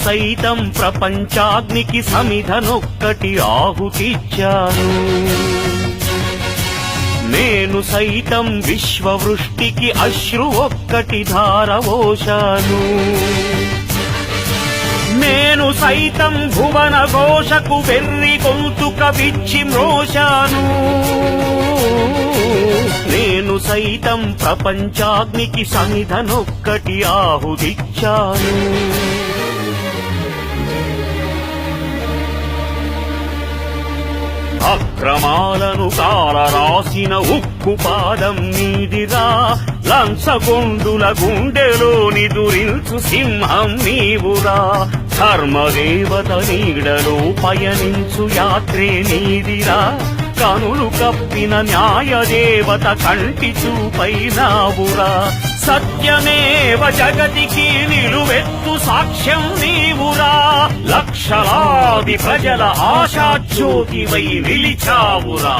సైతం ప్రపంచాగ్నికి సమిధనొక్కటి ఆహుతిచ్చాను. నేను సైతం విశ్వవృష్టికి అశ్రు ఒక్కటి ధారవోశాను. నేను సైతం భువన ఘోషకు వెర్రి గొంతుక విచ్చి మ్రోశాను. నేను సైతం ప్రపంచాగ్నికి సమిధనొక్కటి ఆహుతిచ్చాను. అక్రమాలను కాలరాసిన ఉక్కు పాదం నీదిరా, లంచగొండుల గుండెలోని దురించు సింహం నీవురా. ధర్మదేవత నీడలో పయనించు యాత్రే నీదిరా, కనులు కప్పిన న్యాయదేవత కంటి చూపైనావురా. సత్యమేవ జగతికి నిలువెత్తు సాక్ష్యం నీవురా, లక్షలాది ప్రజల ఆశాజ్యోతివై నిలిచావురా.